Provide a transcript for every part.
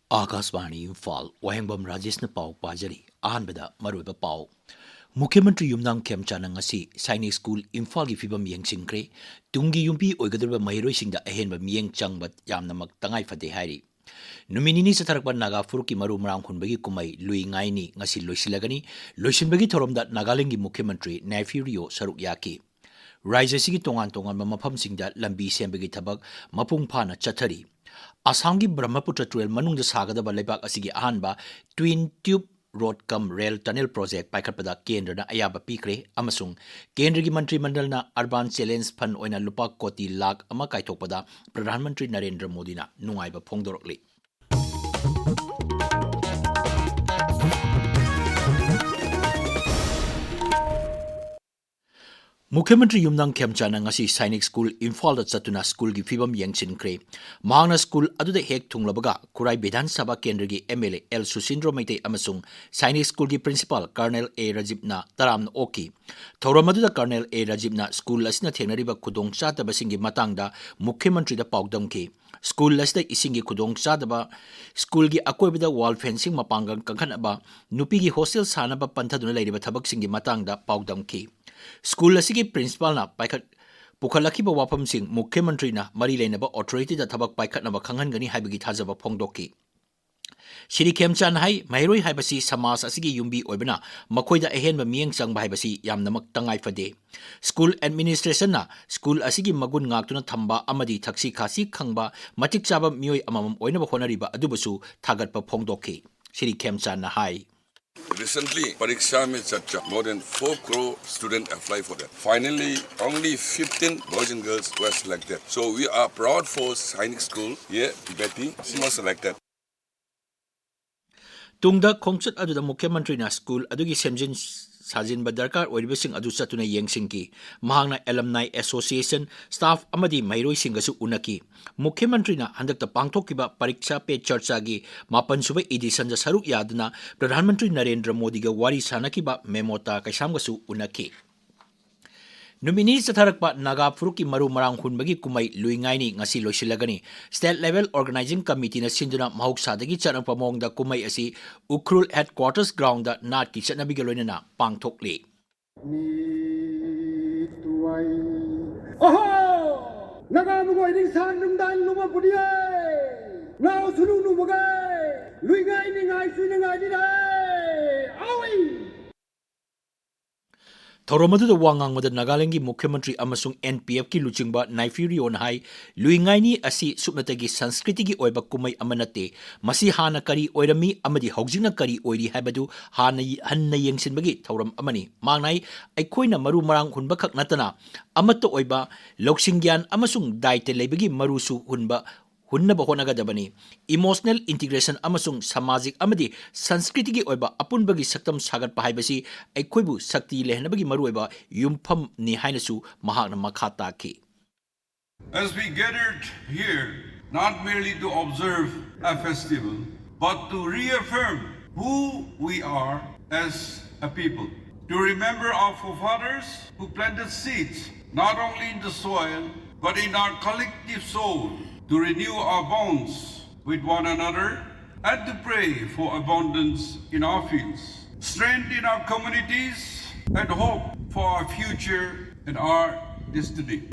Akashvani Imphal Wahengbam Rajesh na pau pajari ahanbada maruiba pau Mukhyamantri Yumnam Khemchana ngasi Sainik School Imphal gi fibam yengsingkre tungi yumpi oigadurba mahiroisingda ahenba miyeng changbat yamnamak tangai fade hairi Numinini satharakpa naga furuki maru marang hunbagi kumai lui ngaini ngasi loisilagani loisinbagi thoromda Nagaland gi Mukhyamantri Nayfirio saruk yaki Raija sigi tongan mafamsingda lambi sembagi thabak mapung phana chathari Assam ki Brahmaputra Trail manungda sagadaba leibak asigi ahanba Twin Tube Road Cum Rail Tunnel Project paikhatpada kendra na ayaba pikre amasung kendra gi mantri mandal na Urban Challenge Fund oina lupa koti lakh ama kaithokpada Pradhan Mantri Narendra Modi na nungaiba phongdorokli Mukhyamantri Yumnam Khemchana ngasi Sainik School Imphal da chatuna school gi fibam yengchinkre mahangna school aduda hek thunglabaga Kurai Bidhan Sabha Kendra gi MLA L Susindro Maitei amasung Sainik School gi principal Colonel A Rajib na taram oki Thauramadu Colonel A Rajib na school asina thengnariba khudong chatabasing gi matangda Mukhyamantri da paudamki School lasda isingi khudong chadaba school gi akoibida wall fencing mapangang kangkhanaba nupi gi hostel sanaba panthaduna leiriba thabak singi matangda paudamki School asigi principal na paikhat pukhalakhiba wafamsing Mukhyamantri na mari leinaba authority da thabak paikhatnaba khanghangani haibagi thajaba phongdoki Shri Khemchan hai mairoi haibasi samas asigi yumbi oibana makoida ahenba miyeng changba haibasi yamnamak tangai fade School administration na school asigi magun ngaktuna thamba amadi thaksi khasi khangba matik chaba miyoi amamam oinaba honariba adubasu thagatpa phongdoki Shri Khemchan na hai Recently, Pariksha mein chacha, more than 4 crore students apply for that. Finally, only 15 boys and girls were selected. So we are proud for Sainik School. Yeah, Betty, she was selected. Tungda Khongchat aduda Mukhyamantri na school adugi semjin sajinba darkar oiribasing adu chatuna yengsingki mahangna alumni association staff amadi mairoi singasu unaki Mukhyamantri na handakta pangthokiba pariksha pe charcha gi mapan suba edition ja saruk yaduna Pradhan Mantri Narendra Modi ga wari sanakiba memota kaisamgasu unaki Numini satharakpa naga furuki maru marang hunbagi kumai luingaini ngasi loisilagani state level organizing committee na sinduna mahuksadagi chanangpa mongda kumai asi Ukhrul headquarters ground da nat ki chanabiga loinana pangthokli Oho naga mugoi ring san numdan luma pudiye now sunu numagai luingai ni ngai sunu ngai ni dai awi Thauramadu wangang mada Nagaland gi Mukhyamantri amasung NPF ki luchingba Nayfirio na hai luingaini asi supnatagi Sanskriti gi oiba kumai amanate masi hana kari oirami amadi hogjingna kari oiri haibadu hana hanna yengsinbagi thauram amani mangnai aikoina maru marang hunba khak natana amatta oiba loksingyan amasung daite leibagi marusu hunba Hunnaba honagadabani emotional integration amasung samajik amadi Sanskriti gi oiba apunbagi saktam sagat pahaibasi aikoibu sakti lehnabagi maruiba yumpham ni hainasu mahakna makhata ki As we gathered here not merely to observe a festival but to reaffirm who we are as a people, to remember our forefathers who planted seeds not only in the soil but in our collective soul, to renew our bonds with one another and to pray for abundance in our fields, strength in our communities, and hope for our future and our destiny.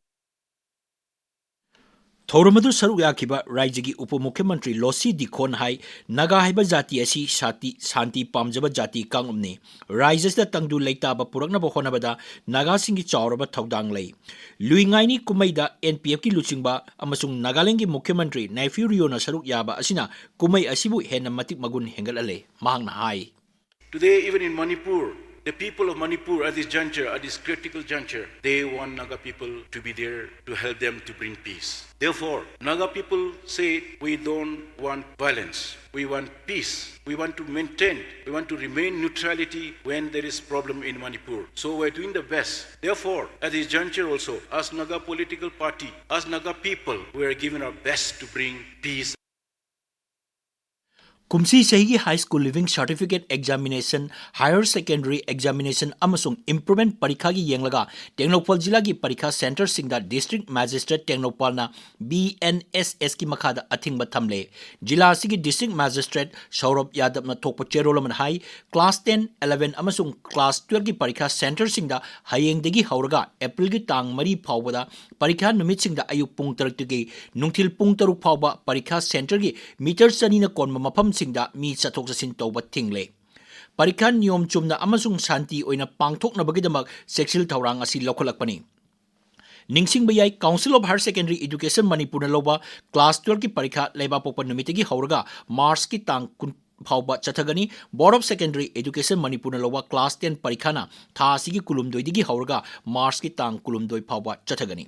Thauramadu saruk yakiba Raijagi Upamukhyamantri Losi Dikhon hai Naga haiba jati asi santi pamjaba jati kangumni Raijas da tangdu leitaba puraknaba honabada Naga singi chauraba thaudang lei Luingaini kumaida NPF ki luchingba amasung Nagaland gi Mukhyamantri Nayfirio na saruk yaba asina kumai asibu henna matik magun hengalale mahangna hai Today even in Manipur the people of Manipur at this juncture, at this critical juncture, they want Naga people to be there to help them to bring peace. Therefore, Naga people say we don't want violence. We want peace. We want to maintain, we want to remain neutrality when there is problem in Manipur. So we're doing the best. Therefore, at this juncture also, as Naga political party, as Naga people, we are giving our best to bring peace. ꯀꯨꯝꯁꯤ ꯆꯍꯤꯒꯤ high school living certificate examination, higher secondary examination ꯑꯃꯁꯨꯡ ꯏꯝꯄ꯭ꯔꯨꯚꯃꯦꯟꯠ ꯄꯔꯤꯈꯥꯒꯤ ꯌꯦꯡꯂꯒ ꯇꯦꯡꯅꯧꯄꯜ ꯖꯤꯂꯥꯒꯤ ꯄꯔꯤꯈꯥ ꯁꯦꯟꯇꯔꯁꯤꯡꯗ district magistrate ꯇꯦꯡꯅꯧꯄꯜꯅ BNSSꯒꯤ ꯃꯈꯥꯗ ꯑꯊꯤꯡꯕ ꯊꯝꯂꯦ꯫ ꯖꯤꯂꯥ ꯑꯁꯤꯒꯤ district magistrate ꯁꯧꯔꯚ ꯌꯥꯗꯕꯅ ꯊꯣꯛꯄ ꯆꯦꯔꯣꯜ ꯑꯃꯗ ꯍꯥꯏ ꯀ꯭ꯂꯥꯁ 10, 11 ꯑꯃꯁꯨꯡ ꯀ꯭ꯂꯥꯁ 12ꯒꯤ ꯄꯔꯤꯈꯥ ꯁꯦꯟꯇꯔꯁꯤꯡꯗ ꯍꯌꯦꯡꯗꯒꯤ ꯍꯧꯔꯒ ꯑꯦꯄ꯭ꯔꯤꯜꯒꯤ ꯇꯥꯡ 3 ꯐꯥꯎꯕꯗ ꯄꯔꯤꯈꯥ ꯅꯨꯃꯤꯠꯁꯤꯡꯗ ꯑꯌꯨꯛ ꯄꯨꯡ 8ꯇꯒꯤ ꯅꯨꯡꯊꯤꯜ ꯄꯨꯡ 6 ꯐꯥꯎꯕ ꯄꯔꯤꯈꯥ ꯁꯦꯟꯇꯔꯒꯤ ꯃꯤꯇꯔ 200ꯅ ꯀꯣꯟꯕ ꯃꯐꯝꯁꯤꯡꯗ ꯃꯤ ꯆꯠꯊꯣꯛ ꯆꯠꯁꯤꯟ ꯇꯧꯕ ꯊꯤꯡꯂꯦ꯫ ꯄꯔꯤꯈꯥ ꯅꯤꯌꯣꯝ ꯆꯨꯝꯅ ꯑꯃꯁꯨꯡ ꯁꯥꯟꯇꯤ ꯑꯣꯏꯅ ꯄꯥꯡꯊꯣꯛꯅꯕꯒꯤꯗꯃꯛ ꯆꯦꯛꯁꯤꯜ ꯊꯧꯔꯥꯡ ꯑꯁꯤ ꯂꯧꯈꯠꯂꯛꯄꯅꯤ꯫ ꯅꯤꯡꯁꯤꯡꯕ ꯌꯥꯏ council of higher secondary education ꯃꯅꯤꯄꯨꯔꯅ ꯂꯧꯕ ꯀ꯭ꯂꯥꯁ 12ꯒꯤ ꯄꯔꯤꯈꯥ ꯂꯩꯕꯥꯛꯄꯣꯛꯄ ꯅꯨꯃꯤꯠꯇꯒꯤ ꯍꯧꯔꯒ ꯃꯥꯔꯆꯀꯤ ꯇꯥꯡ 10 ꯐꯥꯎꯕ ꯆꯠꯊꯒꯅꯤ꯫ ꯕꯣꯔꯗ ꯑꯣꯐ ꯁꯦꯀꯦꯟꯗꯔꯤ ꯑꯦꯖꯨꯀꯦꯁꯟ ꯃꯅꯤꯄꯨꯔꯅ ꯂꯧꯕ ꯀ꯭ꯂꯥꯁ 10 ꯄꯔꯤꯈꯥꯅ ꯊꯥ ꯑꯁꯤꯒꯤ 12ꯗꯒꯤ ꯍꯧꯔꯒ ꯃꯥꯔꯆꯀꯤ ꯇꯥꯡ 12 ꯐꯥꯎꯕ ꯆꯠꯊꯒꯅꯤ꯫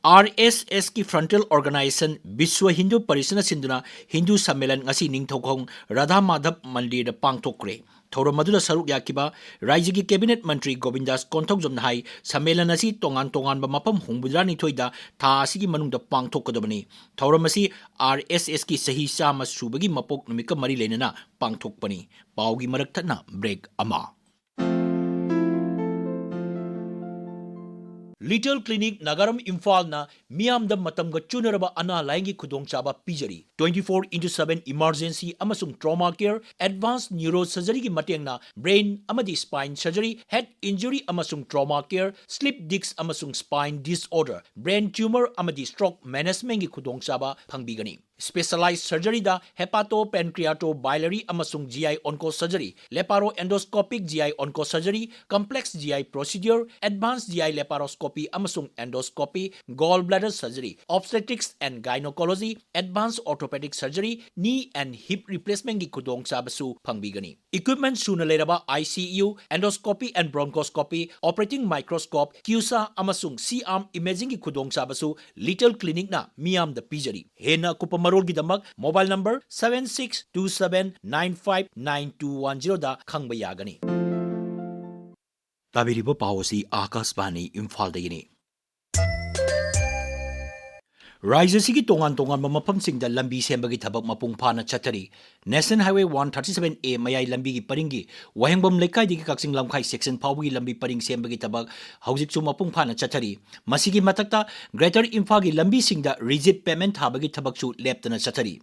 RSSꯒꯤ ꯐ꯭ꯔꯟꯇꯦꯜ ꯑꯣꯔꯒꯅꯥꯏꯖꯦꯁꯟ ꯕꯤꯁ꯭ꯋ ꯍꯤꯟꯗꯨ ꯄꯔꯤꯁꯠꯅ ꯁꯤꯟꯗꯨꯅ ꯍꯤꯟꯗꯨ ꯁꯝꯃꯦꯂꯟ ꯉꯁꯤ ꯅꯤꯡꯊꯧꯈꯣꯡ ꯔꯥꯙꯥ ꯃꯥꯙꯕ ꯃꯟꯗꯤꯔꯗ ꯄꯥꯡꯊꯣꯛꯈ꯭ꯔꯦ꯫ ꯊꯧꯔꯝ ꯑꯗꯨꯗ ꯁꯔꯨꯛ ꯌꯥꯈꯤꯕ ꯔꯥಜ್ꯌꯒꯤ ꯀꯦꯕꯤꯅꯦꯠ ꯃꯟꯇ꯭ꯔꯤ ꯒꯣꯕꯤꯟꯗꯥꯁ ꯀꯣꯟꯊꯧꯖꯝꯅ ꯍꯥꯏ ꯁꯝꯃꯦꯂꯟ ꯑꯁꯤ ꯇꯣꯉꯥꯟ ꯇꯣꯉꯥꯟꯕ ꯃꯐꯝ 82ꯗ ꯊꯥ ꯑꯁꯤꯒꯤ ꯃꯅꯨꯡꯗ ꯄꯥꯡꯊꯣꯛꯀꯗꯕꯅꯤ꯫ ꯊꯧꯔꯝ ꯑꯁꯤ RSSꯒꯤ ꯆꯍꯤ 100 ꯁꯨꯕꯒꯤ ꯃꯄꯣꯛ ꯅꯨꯃꯤꯠꯀ ꯃꯔꯤ ꯂꯩꯅꯅ ꯄꯥꯡꯊꯣꯛꯄꯅꯤ꯫ ꯄꯥꯎꯒꯤ ꯃꯔꯛ ꯊꯠꯅ ꯕ꯭ꯔꯦꯛ ꯑꯃ꯫ ꯂꯤꯇꯜ ꯀ꯭ꯂꯤꯅꯤꯛ ꯅꯒꯔꯝ ꯏꯝꯐꯥꯜꯅ ꯃꯤꯌꯥꯝꯗ ꯃꯇꯝꯒ ꯆꯨꯅꯔꯕ ꯑꯅꯥ ꯂꯥꯌꯦꯡꯒꯤ ꯈꯨꯗꯣꯡꯆꯥꯕ ꯄꯤꯖꯔꯤ꯫ 24/7 ꯏꯃꯔꯖꯦꯟꯁꯤ ꯑꯃꯁꯨꯡ ꯇ꯭ꯔꯣꯃꯥ ꯀꯦꯌꯔ, ꯑꯦꯗꯚꯥꯟꯁ ꯅ꯭ꯌꯨꯔꯣ ꯁꯔꯖꯔꯤꯒꯤ ꯃꯇꯦꯡꯅ ꯕ꯭ꯔꯦꯟ ꯑꯃꯗꯤ ꯁ꯭ꯄꯥꯏꯟ ꯁꯔꯖꯔꯤ, ꯍꯦꯗ ꯏꯟꯖꯨꯔꯤ ꯑꯃꯁꯨꯡ ꯇ꯭ꯔꯣꯃꯥ ꯀꯦꯌꯔ, ꯁ꯭ꯂꯤꯞ ꯗꯤꯛꯁ ꯑꯃꯁꯨꯡ ꯁ꯭ꯄꯥꯏꯟ ꯗꯤꯁꯑꯣꯔꯗꯔ, ꯕ꯭ꯔꯦꯟ ꯇ꯭ꯌꯨꯃꯔ ꯑꯃꯗꯤ ꯁ꯭ꯇ꯭ꯔꯣꯛ ꯃꯦꯅꯦꯖꯃꯦꯟꯠꯒꯤ ꯈꯨꯗꯣꯡꯆꯥꯕ ꯐꯪꯕꯤꯒꯅꯤ꯫ ꯁ꯭ꯄꯦꯁꯦꯂꯥꯏꯖ ꯁꯔꯖꯔꯤꯗ ꯍꯦꯄꯥꯇꯣ ꯄꯦꯟꯀ꯭ꯔꯤꯌꯥꯇꯣ ꯕꯥꯏꯂꯔꯤ ꯑꯃꯁꯨꯡ GI onco surgery, laparo endoscopic GI onco surgery, complex GI procedure, advance GI laparoscopy ꯑꯃꯁꯨꯡ ꯑꯦꯟꯗꯣꯁꯀꯣꯄꯤ, goal bladder surgery, obstetrics and gynecology, advanced orthopedic surgery, knee and hip replacementꯒꯤ ꯈꯨꯗꯣꯡꯆꯥꯕꯁꯨ ꯐꯪꯕꯤꯒꯅꯤ꯫ ꯏꯀ꯭ꯋꯤꯞꯃꯦꯟꯠ ꯁꯨꯅ ꯂꯩꯔꯕ ICU, endoscopy and bronchoscopy, operating microscope, CUSA ꯑꯃꯁꯨꯡ C-arm imagingꯒꯤ ꯈꯨꯗꯣꯡꯆꯥꯕꯁꯨ litre ꯀ꯭ꯂꯤꯅꯤꯛꯅ ꯃꯤꯌꯥꯝꯗ ꯄꯤꯖꯔꯤ꯫ ꯍꯦꯟꯅ ꯑꯀꯨꯞꯄ ꯃꯔꯣꯜꯒꯤꯗꯃꯛ ꯃꯣꯕꯥꯏꯜ ꯅꯝꯕꯔ 7627959210ꯗ ꯈꯪꯕ ꯌꯥꯒꯅꯤ꯫ ꯇꯥꯕꯤꯔꯤꯕ ꯄꯥꯎ ꯑꯁꯤ ꯑꯥꯀꯥꯁꯕꯥꯅꯤ ꯏꯝꯐꯥꯜꯗꯒꯤꯅꯤ꯫ ꯔꯥꯖ꯭ꯌ ꯑꯁꯤꯒꯤ ꯇꯣꯉꯥꯟ ꯇꯣꯉꯥꯟꯕ ꯃꯐꯝꯁꯤꯡꯗ ꯂꯝꯕꯤ ꯁꯦꯝꯕꯒꯤ ꯊꯕꯛ ꯃꯄꯨꯡ ꯐꯥꯅ ꯆꯠꯊꯔꯤ꯫ ꯅꯦꯁꯅꯦꯜ ꯍꯥꯏꯋꯦ 137A ꯃꯌꯥꯏ ꯂꯝꯕꯤꯒꯤ ꯄꯔꯤꯡꯒꯤ ꯋꯥꯍꯦꯡꯕꯝ ꯂꯩꯀꯥꯏꯗꯒꯤ ꯀꯛꯆꯤꯡ ꯂꯝꯈꯥꯏ ꯁꯦꯛꯁꯟ ꯐꯥꯎꯕꯒꯤ ꯂꯝꯕꯤ ꯄꯔꯤꯡ ꯁꯦꯝꯕꯒꯤ ꯊꯕꯛ ꯍꯧꯖꯤꯛꯁꯨ ꯃꯄꯨꯡ ꯐꯥꯅ ꯆꯠꯊꯔꯤ꯫ ꯃꯁꯤꯒꯤ ꯃꯊꯛꯇ ꯒ꯭ꯔꯦꯇꯔ ꯏꯝꯐꯥꯜꯒꯤ ꯂꯝꯕꯤꯁꯤꯡꯗ ꯔꯤꯖꯤꯠ ꯄꯦꯃꯦꯟꯠ ꯊꯥꯕꯒꯤ ꯊꯕꯛꯁꯨ ꯂꯦꯞꯇꯅ ꯆꯠꯊꯔꯤ꯫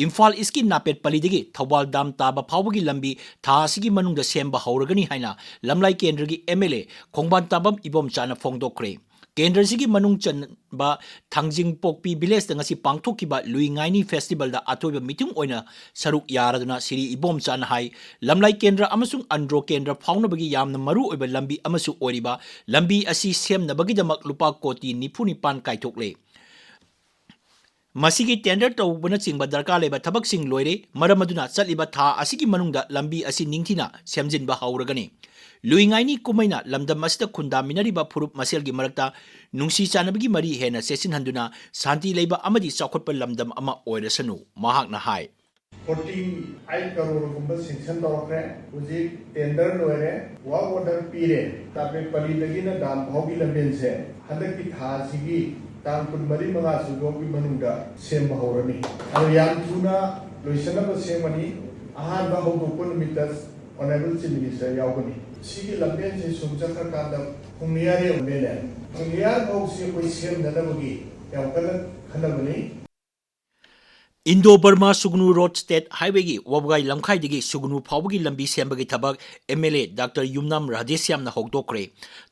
ꯏꯝꯐꯥꯜ ꯏꯁꯀꯤ ꯅꯥꯄꯦꯠꯄꯜꯂꯤꯗꯒꯤ ꯊꯧꯕꯥꯜ ꯗꯥꯝ ꯇꯥꯕ ꯐꯥꯎꯕꯒꯤ ꯂꯝꯕꯤ ꯊꯥ ꯑꯁꯤꯒꯤ ꯃꯅꯨꯡꯗ ꯁꯦꯝꯕ ꯍꯧꯔꯒꯅꯤ ꯍꯥꯏꯅ ꯂꯝꯂꯥꯏ ꯀꯦꯟꯗ꯭ꯔꯒꯤ MLA ꯈꯣꯡꯕꯥꯟ ꯇꯥꯕꯝ ꯏꯕꯣꯝꯆꯥꯅ ꯐꯣꯡꯗꯣꯛꯈ꯭ꯔꯦ꯫ ꯀꯦꯟꯗ꯭ꯔꯁꯤꯒꯤ ꯃꯅꯨꯡ ꯆꯟꯕ ꯊꯥꯡꯖꯤꯡ ꯄꯣꯛꯄꯤ ꯚꯤꯂꯦꯖꯇ ꯉꯁꯤ ꯄꯥꯡꯊꯣꯛꯈꯤꯕ ꯂꯨꯏ ꯉꯥꯏꯅꯤ ꯐꯦꯁꯇꯤꯚꯦꯜꯗ ꯑꯊꯣꯏꯕ ꯃꯤꯇꯤꯡ ꯑꯣꯏꯅ ꯁꯔꯨꯛ ꯌꯥꯔꯗꯨꯅ ꯁꯤꯔꯤ ꯏꯕꯣꯝꯆꯥꯅ ꯍꯥꯏ ꯂꯝꯂꯥꯏ ꯀꯦꯟꯗ꯭ꯔ ꯑꯃꯁꯨꯡ ꯑꯟꯗ꯭ꯔꯣ ꯀꯦꯟꯗ꯭ꯔ ꯐꯥꯎꯅꯕꯒꯤ ꯌꯥꯝꯅ ꯃꯔꯨ ꯑꯣꯏꯕ ꯂꯝꯕꯤ ꯑꯃꯁꯨ ꯑꯣꯏꯔꯤꯕ ꯂꯝꯕꯤ ꯑꯁꯤ ꯁꯦꯝꯅꯕꯒꯤꯗꯃꯛ ꯂꯨꯄꯥ ꯀꯣꯇꯤ 94 ꯀꯥꯏꯊꯣꯛꯂꯦ꯫ ꯃꯁꯤꯒꯤ ꯇꯦꯟꯗꯔ ꯇꯧꯕꯅꯆꯤꯡꯕ ꯗꯔꯀꯥꯔ ꯂꯩꯕ ꯊꯕꯛꯁꯤꯡ ꯂꯣꯏꯔꯦ꯫ ꯃꯔꯝ ꯑꯗꯨꯅ ꯆꯠꯂꯤꯕ ꯊꯥ ꯑꯁꯤꯒꯤ ꯃꯅꯨꯡꯗ ꯂꯝꯕꯤ ꯑꯁꯤ ꯅꯤꯡꯊꯤꯅ ꯁꯦꯝꯖꯤꯟꯕ ꯍꯧꯔꯒꯅꯤ꯫ ꯂꯨꯏ ꯉꯥꯏꯅꯤ ꯀꯨꯝꯃꯩꯅ ꯂꯝꯗꯝ ꯑꯁꯤꯗ ꯈꯨꯟꯗꯥꯃꯤꯟꯅꯔꯤꯕ ꯐꯨꯔꯨꯞ ꯃꯁꯦꯜꯒꯤ ꯃꯔꯛꯇ ꯅꯨꯡꯁꯤ ꯆꯥꯟꯅꯕꯒꯤ ꯃꯔꯤ ꯍꯦꯟꯅ ꯆꯦꯠꯁꯤꯟꯍꯟꯗꯨꯅ ꯁꯥꯟꯇꯤ ꯂꯩꯕ ꯑꯃꯗꯤ ꯆꯥꯎꯈꯠꯄ ꯂꯝꯗꯝ ꯑꯃ ꯑꯣꯏꯔꯁꯅꯨ ꯃꯍꯥꯛꯅ ꯍꯥꯏ꯫ 48 crore sanction tawakre hujik tender loire work order pire tapepalidagina dam phaugi lambense handaki tha sigi tang 23 sugogi manungda semba horani adu yam thuna loisanaba semani ahanba hogopun mitas honorable chief minister yaugani sigi lambense sumjakar kada hungniyare umbele hungniyar bausi koi sem nadabagi yaukala khanabani Indo-Burma Sugnu Road State Highway Wabgai Lamkhaidagi Sugnu Phawbagi lambi sembagi thabak MLA Dr. Yumnam Rajesh yamna hogdokre.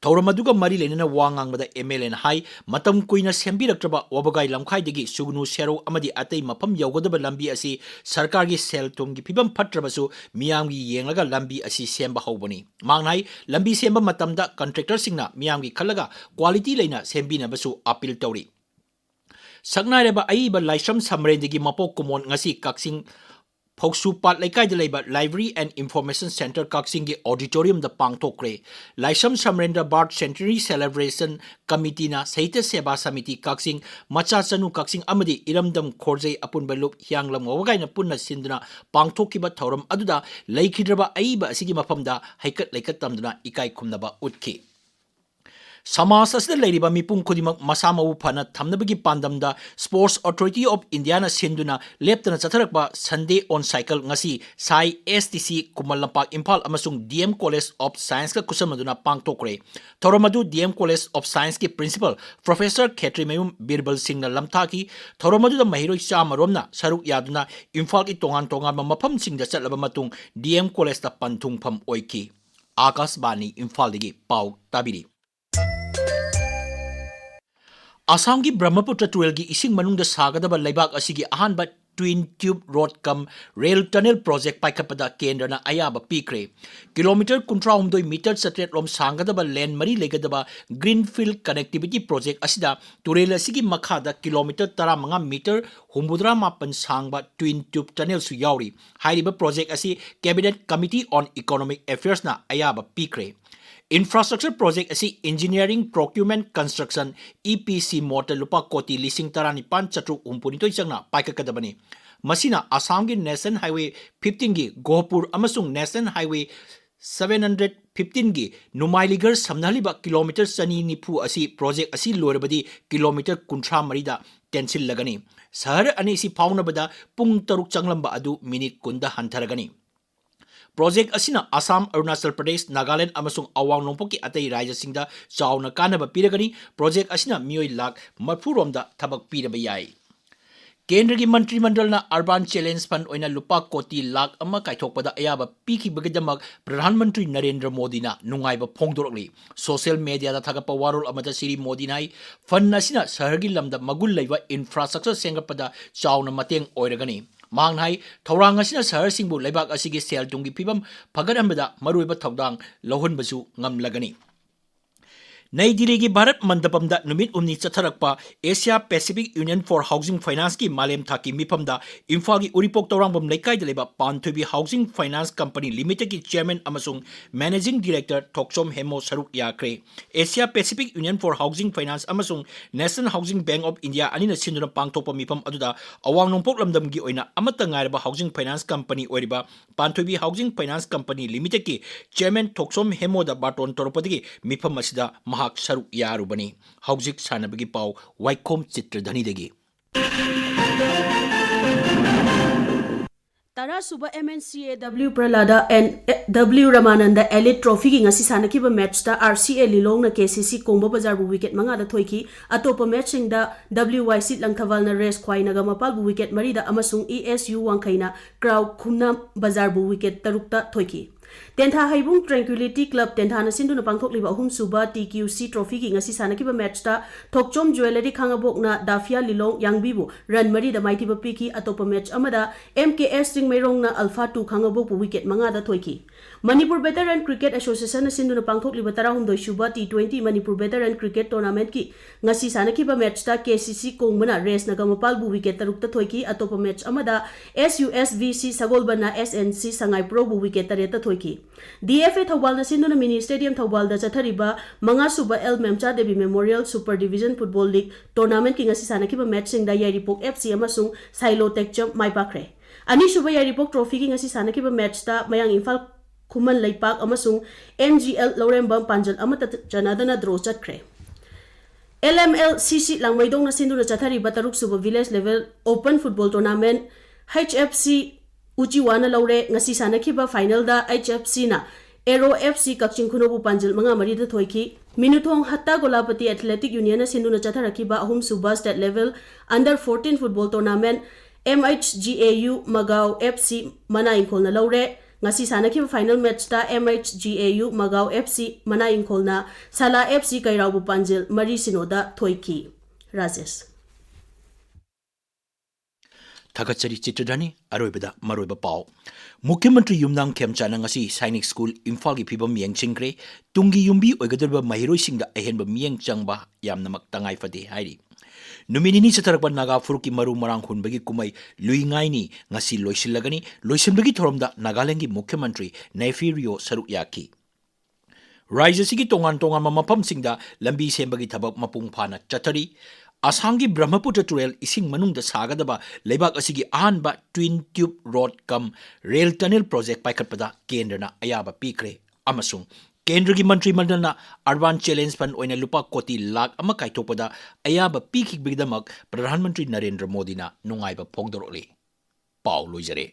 Thauram aduga mari lenana wa ngangbada MLA na hai matam kuina sembirakraba Wabgai Lamkhaidagi Sugnu Sero amadi atai mapam yaugadaba lambi asi sarkargi sel thumgi phibam phatrabasu miyamgi yenglaga lambi asi semba hobani. Mangnai lambi semba matamda contractor singna miyamgi khalaga quality leina sembinabasu appeal tawri. Saknaireba aiba laisram samrendigi mapok kumon ngasi kaksing Phoksu Pat Laikai Laiba Library and Information Center Kaksingi Auditorium the Pangtokre Laisam Samrendra Bart Centenary Celebration Committee na Sahitya Seba Samiti Kaksing Macha Chanu Kaksing Amadi Iramdam Khorjai Apunbalup Hyanglam Wagai na Punna Sinduna Pangtokiba Thoram Aduda Laikhidraba Aiba Sigi Mapamda Haikat Laikat Tamduna Ikai Kumnaba Utki Samas asda leiriba mipum khudimak masa mau phana thamnabagi pandamda Sports Authority of India na sinduna leptana chatharakba Sunday on cycle ngasi Sai STC Kumal Lampak Imphal amasung DM College of Science ka kusamaduna pangtokre Thoromadu DM College of Science ki principal Professor Khetri Mayum Birbal Singh na lamthaki Thoromadu da mahiroi chamaromna saruk yaduna Imphal ki tongan mafam singda chatlaba matung DM College ta panthung pham oiki Akashbani Imphal digi pau tabiri Assam ki Brahmaputra Tunnel ki ising manungda sagadaba laibak asigi ahanba Twin Tube Road Cum Rail Tunnel Project paikapada kendra na ayaba pikre kilometer 130 meter satret lom sangadaba lane mari legadaba Greenfield Connectivity Project asida turel asigi makhada kilometer 15 meter 108 sangba Twin Tube Tunnel su yauri hairiba project asi Cabinet Committee on Economic Affairs na ayaba pikre Infrastructure project asi engineering procurement construction EPC motor lupa koti lising tarani pan chatru umpunito changna paikakadabani masina Assam gi National Highway 15 gi Gohapur amasung National Highway 715 gi Numailigar samnaliba kilometer sani nipu asi project asi loirabadi kilometer 13 da tensil lagani sahar ani si paunabada pung taruk changlamba adu minute kunda hantaragani Project asina Assam, Arunachal Pradesh, Nagaland amasung awang nongpoki atay raja singda chauna kanaba piragani project asina mioi lak marphuromda thabak piraba yai Kendra gi Mantri Mandal na Urban Challenge Fund oina lupa koti lak ama kaithokpada ayaba piki bagadamak Pradhan Mantri Narendra Modi na nungaiba phongdorokli social media da thagapa warol amata Siri Modi nai fund nasina sahargi lamda magul laiba infrastructure sengapada chauna mateng oiragani Mangnai Thorang asina sahar singbu laibak asigi sel tungi pibam phagadambada maruiba thodang lohunbasu ngamlagani Nai Delhi ki Bharat Mandapamda numit umni chatharakpa Asia Pacific Union for Housing Finance ki malem thaki mipamda Imphal ki Uripok Tawrangbam Laikai da leba Panthubi Housing Finance Company Limited ki chairman amasung managing director Thoksom Hemo Saruk yakre Asia Pacific Union for Housing Finance amasung National Housing Bank of India anina sinuna pangthokpa mipam aduda awang nongpok lamdam gi oina amata ngairaba Housing Finance Company oiriba Panthubi Housing Finance Company Limited ki chairman Thoksom Hemo da baton toropadi mipam asida Mahak Saruk Yarubani, Hauzik Sanabagi Pau, Waikhom Chitradhani degi. Tara Suba MNCA W Pralada and W Ramananda Elite Trophy ki ngasi sanakiba match ta RCA Lilong na KCC Kongba Bazar bu wicket manga da thoiki atopa matching da WYC Langthawal na race khwai naga mapal bu wicket marida amasung ESU Wangkhaina Crowd Khumna Bazar bu wicket tarukta thoiki Tentha Haibung Tranquility Club Tentha na sindu na pangthokliba ahum suba TQC Trophy ki ngasi sanakiba match ta Thokchom Jewelry khangabok na Dafia Lilong Yangbibu run mari da maiti ba piki atopa match amada MKS Ring Mairong na Alpha 2 khangabok bu wicket manga da thoiki Manipur Veteran Cricket Association na sindu na pangthokliba tarahumdoi suba T20 Manipur Veteran Cricket Tournament ki ngasi sanakiba match ta KCC Kongbana race na gamapal bu wicket tarukta thoiki atopa match amada SUSVC Sagolbana SNC Sangai Pro bu wicket tareta thoiki DFA Thawal na sindu na mini stadium Thawal da chathariba manga suba L Memcha Devi Memorial Super Division Football League Tournament ki ngasi sanakiba match sing da Yaripok FC amasung Silo Techjump maipakre ani suba Yaripok Trophy ki ngasi sanakiba match ta mayang Imphal Kuman Laipak amasung MGL Laurembam Panjal amata janadana draw chatkre LMLCC Langmaidong na sindu na chathariba taruk suba village level open football tournament HFC Uchiwana Laure ngasi sanakiba final da HFC na Aero FC Kakching Khunobu Panjal manga marida thoiki Minuthong Hatta Golapati Athletic Union na sindu na chatharakiba ahum suba state level under 14 football tournament MHGAU Magao FC Manaingkhol na Laure ngasi sanakiba final match ta MHGAU Magao FC Manaingkhol na Sala FC Kairabu Panjal mari sinoda thoiki Rajesh Thakachari Chitradhani aroibada maroiba pau Mukhyamantri Yumnang Khemchana ngasi Sainik School Imphal gi phibam yengchingkre tungi yumbi oigadurba mahiroi singda ahenba miyeng changba yamnamak tangai fade hairi Numinini Chatarakba Naga Furuki Maru Marang Hunbagi Kumai Luingai ni ngasi loisilagani loisimbagi thoromda Nagaland gi Mukhyamantri Naifirio Saruk Yaki Raja sigi tongan mapam singda lambi sembagi thabak mapung phana chathari Assam ki Brahmaputra Trail ising manungda sagadaba leibak asigi ahanba Twin Tube Road Cum Rail Tunnel Project paikatpada kendra na ayaba pikre amasung केंद्र की मंत्रिमंडल ना urban challenge fund ओइना लुपा कोटी लाख अमा काइथोकपदा अयाबा पीखिबिगदमक प्रधानमंत्री नरेंद्र मोदी ना नुंगाइबा फोंदोरली पाउ लोइजरे।